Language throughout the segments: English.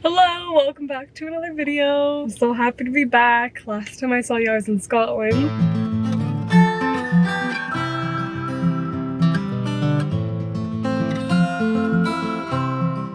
Hello, welcome back to another video. I'm so happy to be back. Last time I saw you I was in Scotland.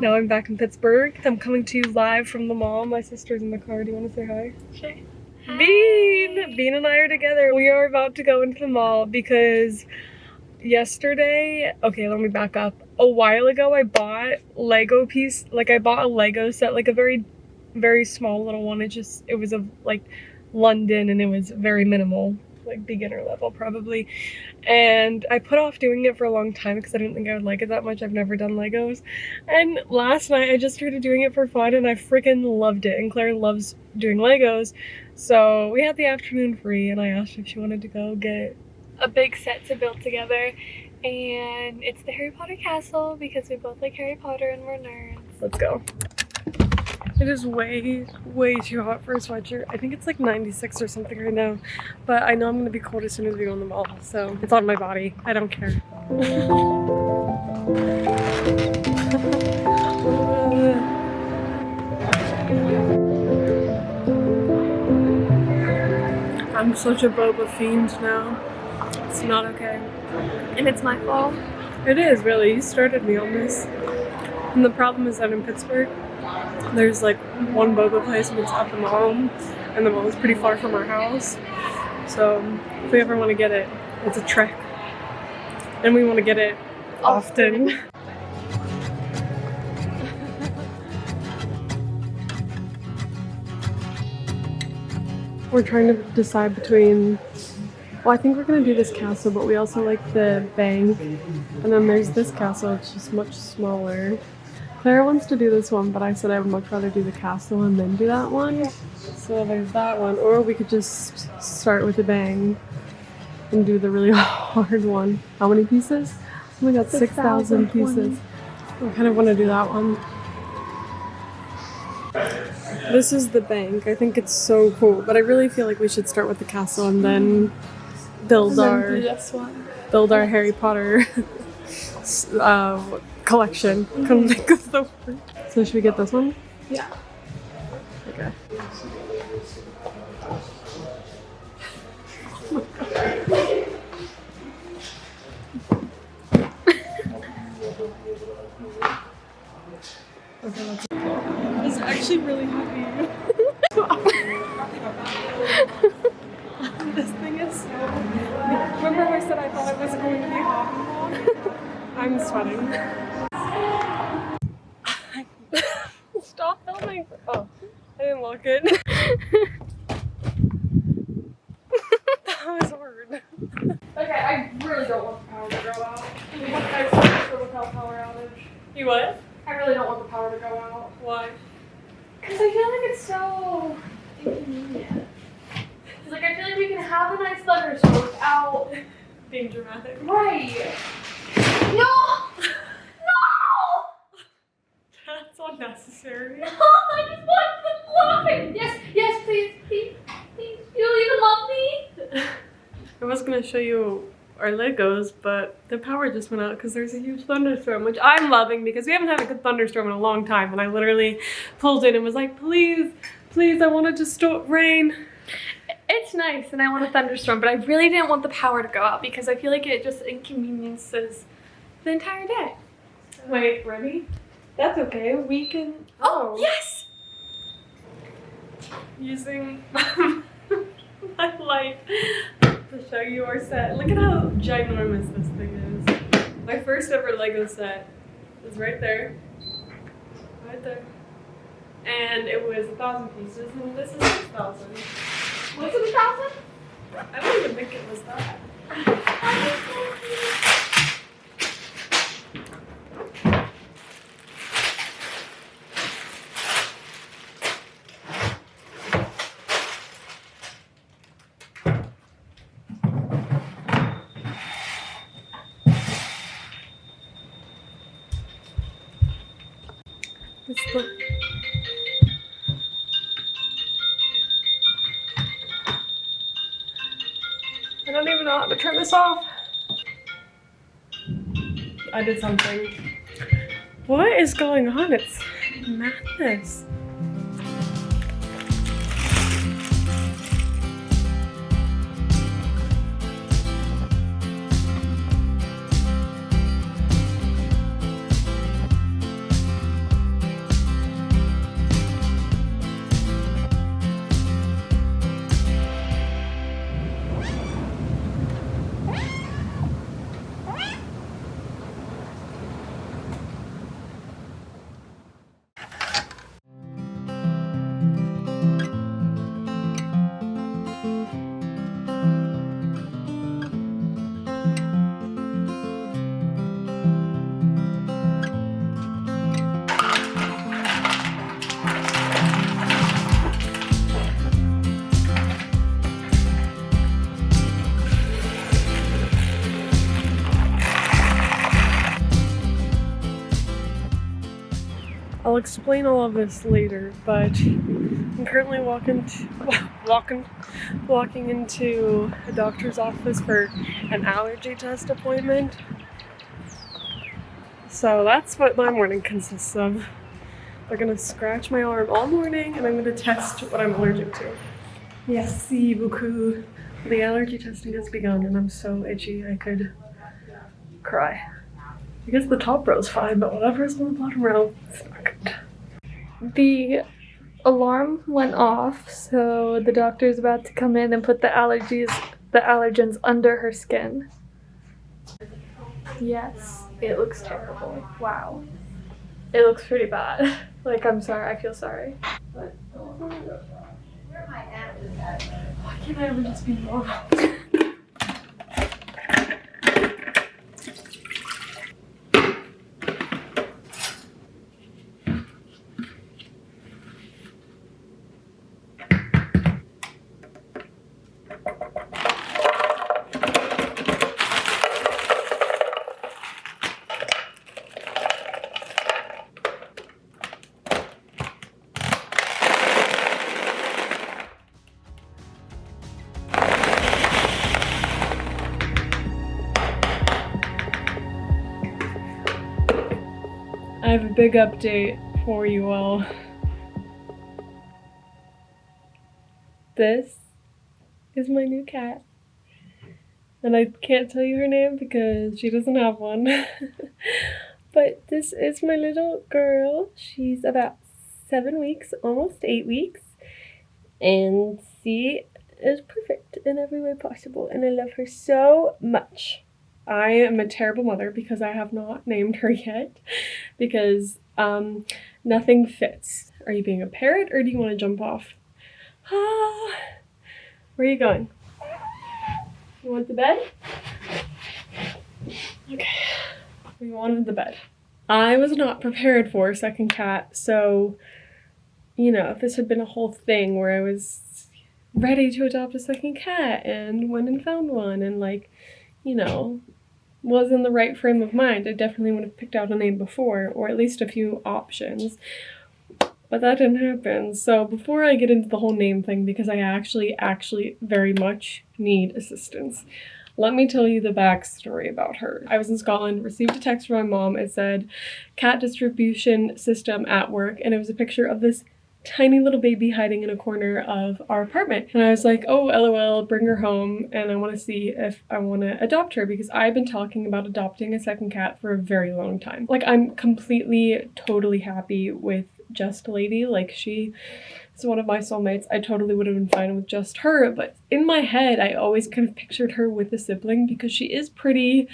Now I'm back in Pittsburgh. I'm coming to you live from the mall. My sister's in the car. Do you want to say hi? Sure. Bean and I are together. We are about to go into the mall because yesterday, okay, let me back up. A while ago I bought Lego piece, like I bought a Lego set, like a very small little one. It was of like London and it was very minimal, like beginner level probably. And I put off doing it for a long time because I didn't think I would like it that much. I've never done Legos. And last night I just started doing it for fun and I freaking loved it. And Claire loves doing Legos. So we had the afternoon free and I asked if she wanted to go get A big set to build together, and it's the Harry Potter castle because we both like Harry Potter and we're nerds. Let's go. It is way too hot for a sweatshirt. I think it's like 96 or something right now, but I know I'm gonna be cold as soon as we go in the mall, so it's on my body. I don't care. I'm such a boba fiend now. It's not okay. And it's my fault. It is, really. You started me on this. And the problem is that in Pittsburgh, there's like one boba place and it's at the mall. And the mall is pretty far from our house. So if we ever want to get it, it's a trek. And we want to get it often. We're trying to decide between, well, I think we're gonna do this castle, but we also like the bank. And then there's this castle, it's just much smaller. Claire wants to do this one, but I said I would much rather do the castle and then do that one. So there's that one, or we could just start with the bang and do the really hard one. How many pieces? Oh my god, 6,000 pieces. I kind of want to do that one. This is the bank. I think it's so cool, but I really feel like we should start with the castle and then build our Harry Potter collection. Couldn't think of the word. So should we get this one? Yeah. Okay. Okay, let's. It's actually really heavy. This thing is so. Remember I said I thought it was going to be hot? I'm sweating. Stop filming. Oh, I didn't lock it. That was hard. Okay, I really don't want the power to go out. Without power outage. You what? I really don't want the power to go out. Why? Because I feel like it's so inconvenient. Like I feel like we can have a nice thunderstorm without Being dramatic. Right. No! No! That's unnecessary. No, I just want the fly. Yes, please. You don't even love me? I was gonna show you our Legos, but the power just went out because there's a huge thunderstorm, which I'm loving because we haven't had a good thunderstorm in a long time. And I literally pulled in and was like, please, I want it to stop rain. It's nice and I want a thunderstorm, but I really didn't want the power to go out because I feel like it just inconveniences the entire day. Wait, ready? That's okay. We can. Oh, yes! Using my light to show you our set. Look at how ginormous this thing is. My first ever Lego set is right there. Right there. And it was 1,000 pieces, and this is 6,000. Was it 1,000? I don't even think it was that. I don't even know how to turn this off. I did something. What is going on? It's Madness. I'll explain all of this later, but I'm currently walking into a doctor's office for an allergy test appointment. So that's what my morning consists of. They're gonna scratch my arm all morning and I'm gonna test what I'm allergic to. Merci beaucoup. The allergy testing has begun and I'm so itchy I could cry. I guess the top row's fine, but whatever's on the bottom row, it's not good. The alarm went off, so the doctor's about to come in and put the allergens under her skin. Yes, it looks terrible. Wow. It looks pretty bad. Like, I'm sorry, I feel sorry. But, why can't I ever just be normal? I have a big update for you all. This is my new cat. And I can't tell you her name because she doesn't have one. But this is my little girl. She's about 7 weeks, almost 8 weeks. And she is perfect in every way possible. And I love her so much. I am a terrible mother because I have not named her yet. Because nothing fits. Are you being a parrot or do you want to jump off? Ah, where are you going? You want the bed? Okay. We wanted the bed. I was not prepared for a second cat, so, you know, if this had been a whole thing where I was ready to adopt a second cat and went and found one and, like, you know, was in the right frame of mind, I definitely would have picked out a name before, or at least a few options. But that didn't happen. So before I get into the whole name thing, because I actually very much need assistance, let me tell you the backstory about her. I was in Scotland, received a text from my mom. It said, cat distribution system at work, and it was a picture of this tiny little baby hiding in a corner of our apartment. And I was like, oh, LOL, bring her home, and I want to see if I want to adopt her, because I've been talking about adopting a second cat for a very long time. Like, I'm completely, totally happy with Just Lady. Like, she is one of my soulmates. I totally would have been fine with just her, but in my head, I always kind of pictured her with a sibling because she is pretty,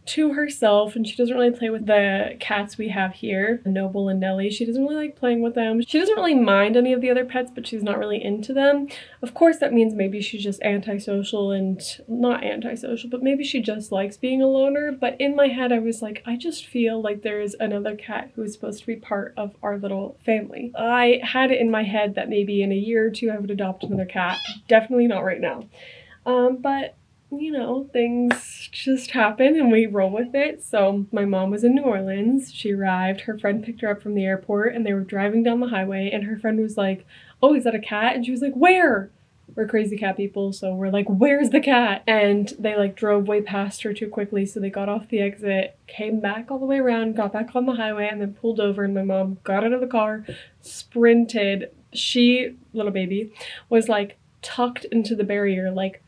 to herself, and she doesn't really play with the cats we have here, Noble and Nellie. She doesn't really like playing with them. She doesn't really mind any of the other pets, but she's not really into them. Of course, that means maybe she's just antisocial, and not antisocial, but maybe she just likes being a loner. But in my head, I was like, I just feel like there is another cat who is supposed to be part of our little family. I had it in my head that maybe in a year or two I would adopt another cat. Definitely not right now. But you know, things just happen and we roll with it. So my mom was in New Orleans. She arrived, her friend picked her up from the airport, and they were driving down the highway, and her friend was like, oh, is that a cat? And she was like, where? We're crazy cat people, so we're like, where's the cat? And they like drove way past her too quickly, so they got off the exit, came back all the way around, got back on the highway, and then pulled over, and my mom got out of the car, sprinted. She, little baby, was like tucked into the barrier, like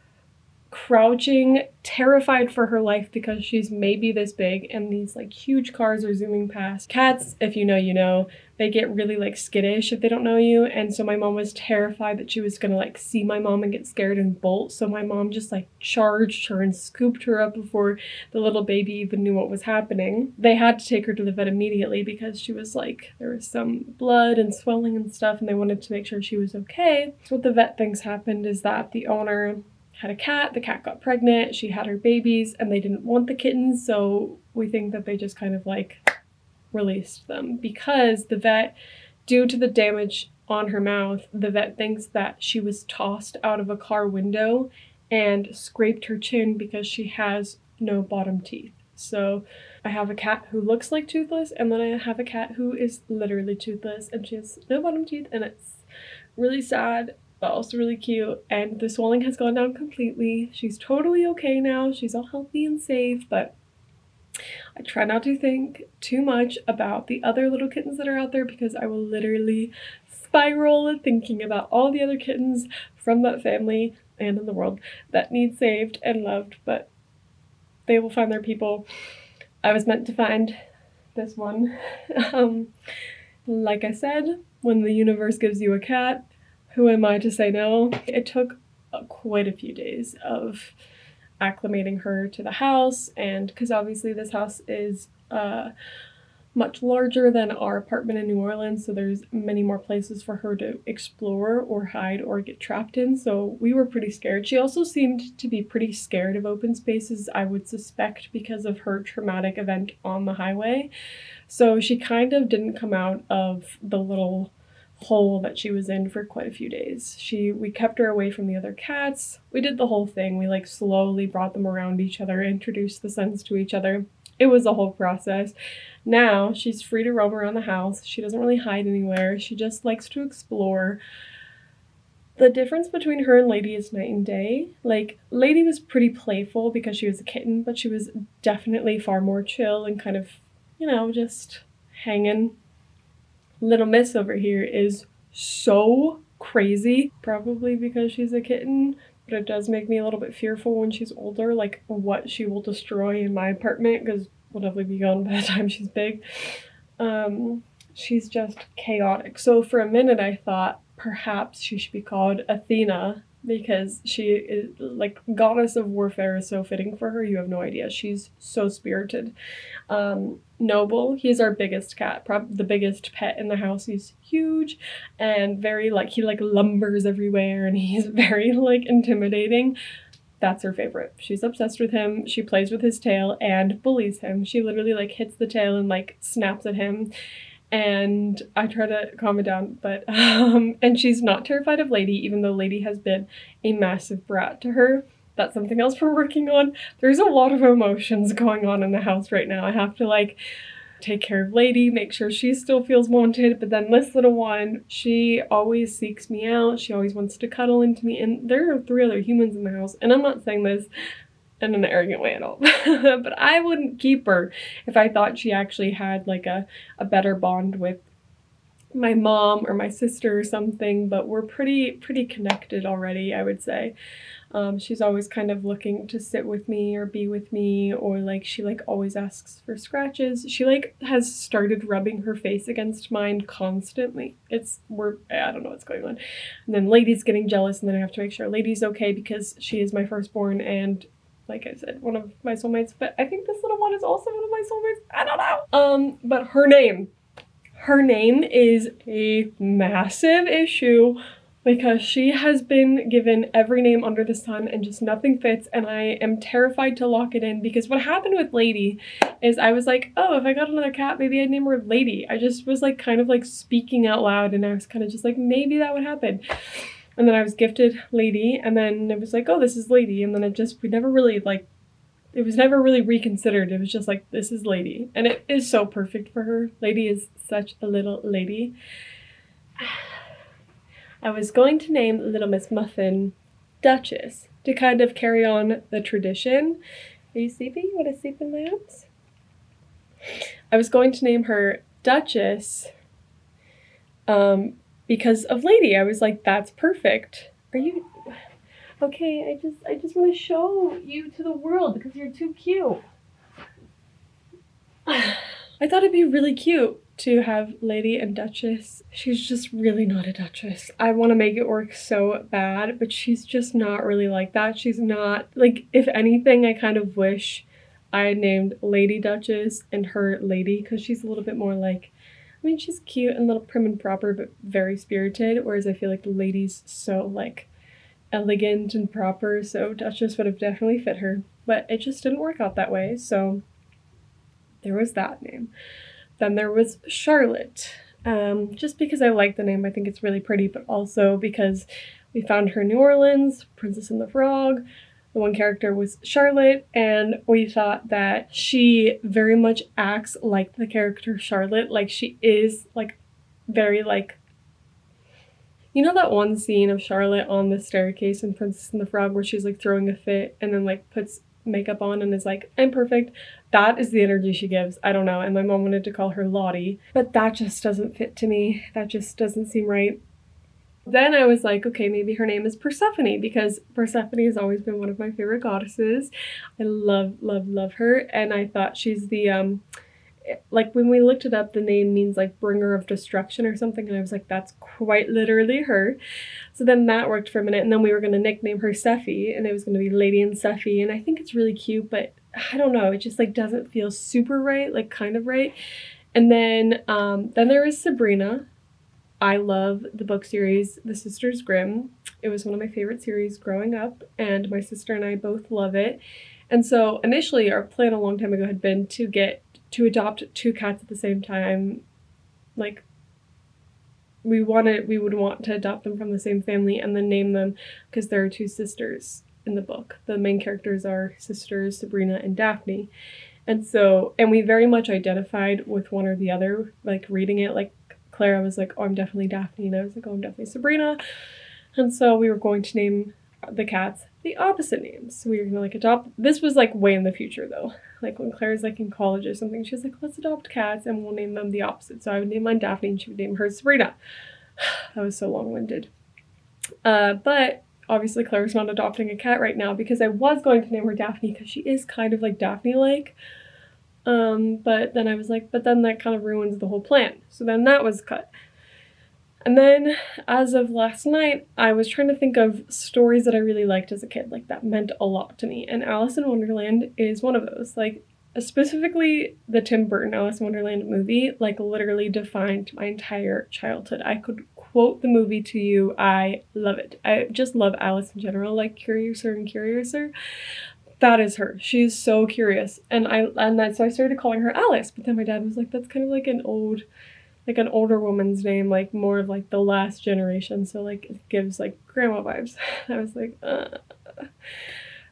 crouching, terrified for her life because she's maybe this big and these like huge cars are zooming past. Cats, if you know, you know, they get really like skittish if they don't know you, and so my mom was terrified that she was gonna like see my mom and get scared and bolt, so my mom just like charged her and scooped her up before the little baby even knew what was happening. They had to take her to the vet immediately because she was like, there was some blood and swelling and stuff, and they wanted to make sure she was okay. So what the vet thinks happened is that the owner had a cat, the cat got pregnant, she had her babies, and they didn't want the kittens, so we think that they just kind of like released them. Because the vet, due to the damage on her mouth, the vet thinks that she was tossed out of a car window and scraped her chin because she has no bottom teeth. So I have a cat who looks like toothless, and then I have a cat who is literally toothless and she has no bottom teeth, and it's really sad but also really cute, and the swelling has gone down completely. She's totally okay now. She's all healthy and safe, but I try not to think too much about the other little kittens that are out there because I will literally spiral thinking about all the other kittens from that family and in the world that need saved and loved, but they will find their people. I was meant to find this one. Like I said, when the universe gives you a cat, who am I to say no? It took quite a few days of acclimating her to the house, and because obviously this house is much larger than our apartment in New Orleans, so there's many more places for her to explore or hide or get trapped in, so we were pretty scared. She also seemed to be pretty scared of open spaces, I would suspect because of her traumatic event on the highway. So she kind of didn't come out of the little hole that she was in for quite a few days. We kept her away from the other cats. We did the whole thing. We like slowly brought them around each other, introduced the sons to each other. It was a whole process. Now she's free to roam around the house. She doesn't really hide anywhere. She just likes to explore. The difference between her and Lady is night and day. Like, Lady was pretty playful because she was a kitten, but she was definitely far more chill and kind of, you know, just hanging. Little Miss over here is so crazy, probably because she's a kitten, but it does make me a little bit fearful when she's older, like what she will destroy in my apartment, because we'll definitely be gone by the time she's big. She's just chaotic. So for a minute I thought perhaps she should be called Athena, because she is like goddess of warfare is so fitting for her. You have no idea. She's so spirited. Noble, he's our biggest cat, probably the biggest pet in the house. He's huge and very like, he like lumbers everywhere and he's very like intimidating. That's her favorite. She's obsessed with him. She plays with his tail and bullies him. She literally like hits the tail and like snaps at him. And I try to calm it down, but and she's not terrified of Lady, even though Lady has been a massive brat to her. That's something else we're working on. There's a lot of emotions going on in the house right now. I have to like take care of Lady, make sure she still feels wanted, but then this little one, she always seeks me out. She always wants to cuddle into me, and there are 3 other humans in the house, and I'm not saying this in an arrogant way at all, but I wouldn't keep her if I thought she actually had like a better bond with my mom or my sister or something, but we're pretty connected already, I would say. She's always kind of looking to sit with me or be with me, or like she like always asks for scratches. She like has started rubbing her face against mine constantly. I don't know what's going on. And then Lady's getting jealous, and then I have to make sure Lady's okay because she is my firstborn and, like I said, one of my soulmates, but I think this little one is also one of my soulmates. I don't know. But her name is a massive issue because she has been given every name under the sun and just nothing fits, and I am terrified to lock it in because what happened with Lady is I was like, oh, if I got another cat, maybe I'd name her Lady. I just was like kind of like speaking out loud, and I was kind of just like, maybe that would happen. And then I was gifted Lady, and then it was like, oh, this is Lady, and then it was never really reconsidered. It was just like, this is Lady, and it is so perfect for her. Lady is such a little lady. I was going to name Little Miss Muffin Duchess to kind of carry on the tradition. Are you sleepy? You want to sleep in my arms? I was going to name her Duchess because of Lady. I was like, that's perfect. Are you okay? I just want to show you to the world because you're too cute. I thought it'd be really cute to have Lady and Duchess. She's just really not a Duchess. I want to make it work so bad, but she's just not really like that. She's not, like, if anything, I kind of wish I had named Lady Duchess and her Lady, because she's a little bit more like, I mean, she's cute and a little prim and proper, but very spirited, whereas I feel like the Lady's so, like, elegant and proper, so Duchess would have definitely fit her, but it just didn't work out that way, so there was that name. Then there was Charlotte, just because I like the name. I think it's really pretty, but also because we found her in New Orleans, Princess and the Frog. The one character was Charlotte, and we thought that she very much acts like the character Charlotte. Like, she is, like, very, like, you know that one scene of Charlotte on the staircase in Princess and the Frog where she's, like, throwing a fit and then, like, puts makeup on and is like, I'm perfect. That is the energy she gives. I don't know. And my mom wanted to call her Lottie, but that just doesn't fit to me. That just doesn't seem right. Then I was like, okay, maybe her name is Persephone, because Persephone has always been one of my favorite goddesses. I love, love, love her. And I thought she's the, like, when we looked it up, the name means like bringer of destruction or something, and I was like, that's quite literally her. So then that worked for a minute, and then we were going to nickname her Sephi, and it was going to be Lady and Sephi, and I think it's really cute, but I don't know, it just like doesn't feel super right, like kind of right. And then there is Sabrina. I love the book series The Sisters Grimm. It was one of my favorite series growing up, and my sister and I both love it. And so initially our plan a long time ago had been to adopt two cats at the same time. Like, we would want to adopt them from the same family and then name them, because there are two sisters in the book. The main characters are sisters Sabrina and Daphne. And we very much identified with one or the other, like reading it. Like, Clara was like, oh, I'm definitely Daphne, and I was like, oh, I'm definitely Sabrina. And so we were going to name the cats the opposite names. So we were gonna like adopt, this was like way in the future though. Like when Claire's like in college or something, she was like, let's adopt cats and we'll name them the opposite. So I would name mine Daphne and she would name hers Sabrina. That was so long-winded. But obviously Claire's not adopting a cat right now, because I was going to name her Daphne because she is kind of like Daphne-like. But then I was like, but then that kind of ruins the whole plan. So then that was cut. And then, as of last night, I was trying to think of stories that I really liked as a kid, like that meant a lot to me. And Alice in Wonderland is one of those. Like, specifically the Tim Burton Alice in Wonderland movie, like literally defined my entire childhood. I could quote the movie to you. I love it. I just love Alice in general, like Curiouser and Curiouser. That is her. She's so curious. So I started calling her Alice, but then my dad was like, that's kind of like an older woman's name, like more of like the last generation, so like it gives like grandma vibes. I was like,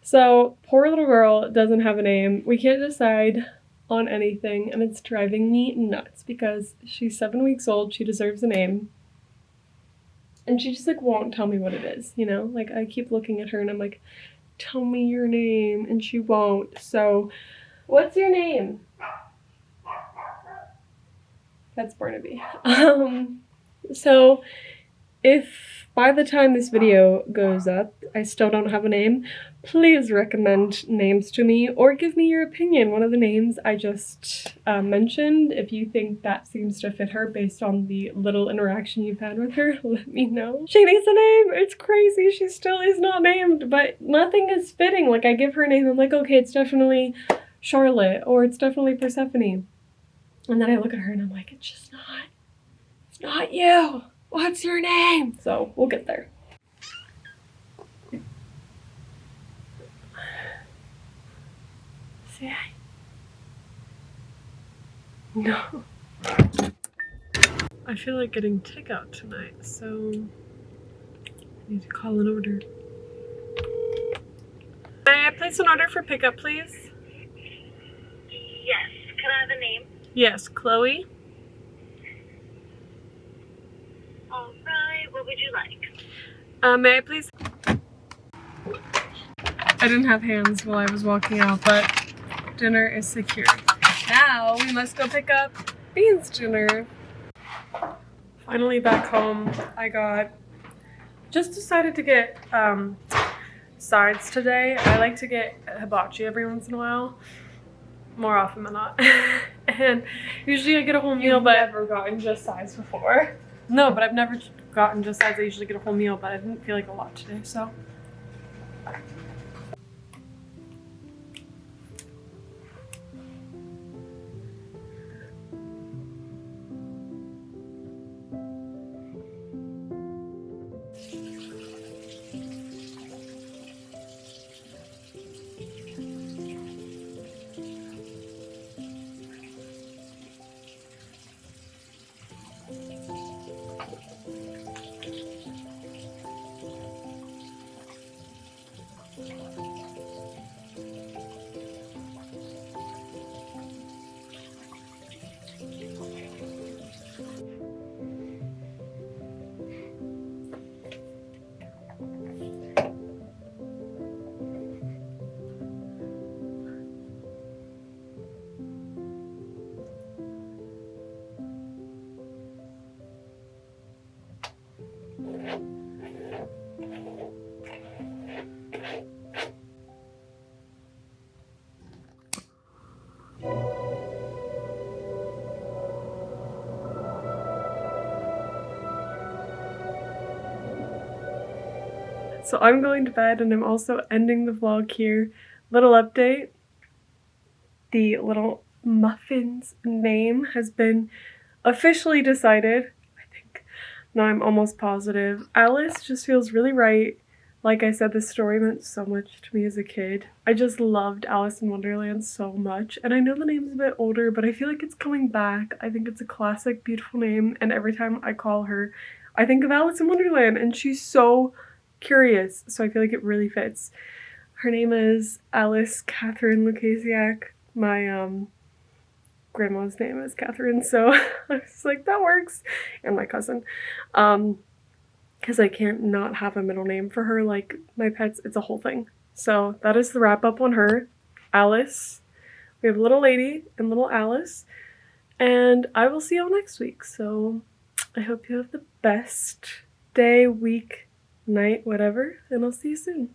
So poor little girl doesn't have a name. We can't decide on anything, and it's driving me nuts because she's 7 weeks old. She deserves a name, and she just like won't tell me what it is, you know? Like I keep looking at her and I'm like, tell me your name, and she won't. So what's your name? That's Barnaby. So if by the time this video goes up, I still don't have a name, please recommend names to me or give me your opinion. One of the names I just mentioned, if you think that seems to fit her based on the little interaction you've had with her, let me know. She needs a name. It's crazy. She still is not named, but nothing is fitting. Like I give her a name, I'm like, okay, it's definitely Charlotte or it's definitely Persephone. And then I look at her and I'm like, it's not you. What's your name? So we'll get there. Say hi. No. I feel like getting takeout tonight, so I need to call an order. May I place an order for pickup, please? Yes. Can I have a name? Yes, Chloe. All right. What would you like? May I please? I didn't have hands while I was walking out, but dinner is secured. Now we must go pick up Bean's dinner. Finally back home. Just decided to get sides today. I like to get hibachi every once in a while. More often than not. And usually I get a whole meal, but I've never gotten just sides before. no, but I've never gotten just sides. I usually get a whole meal, but I didn't feel like a lot today, so. So I'm going to bed and I'm also ending the vlog here. Little update. The little muffin's name has been officially decided. I think. No, I'm almost positive. Alice just feels really right. Like I said, this story meant so much to me as a kid. I just loved Alice in Wonderland so much. And I know the name's a bit older, but I feel like it's coming back. I think it's a classic, beautiful name. And every time I call her, I think of Alice in Wonderland. And she's so curious, so I feel like it really fits. Her name is Alice Catherine Lukasiak. My grandma's name is Catherine, so I was like, that works. And my cousin, because I can't not have a middle name for her. Like my pets, it's a whole thing. So that is the wrap up on her. Alice. We have little lady and little Alice, and I will see y'all next week. So I hope you have the best day, week, night, whatever, and I'll see you soon.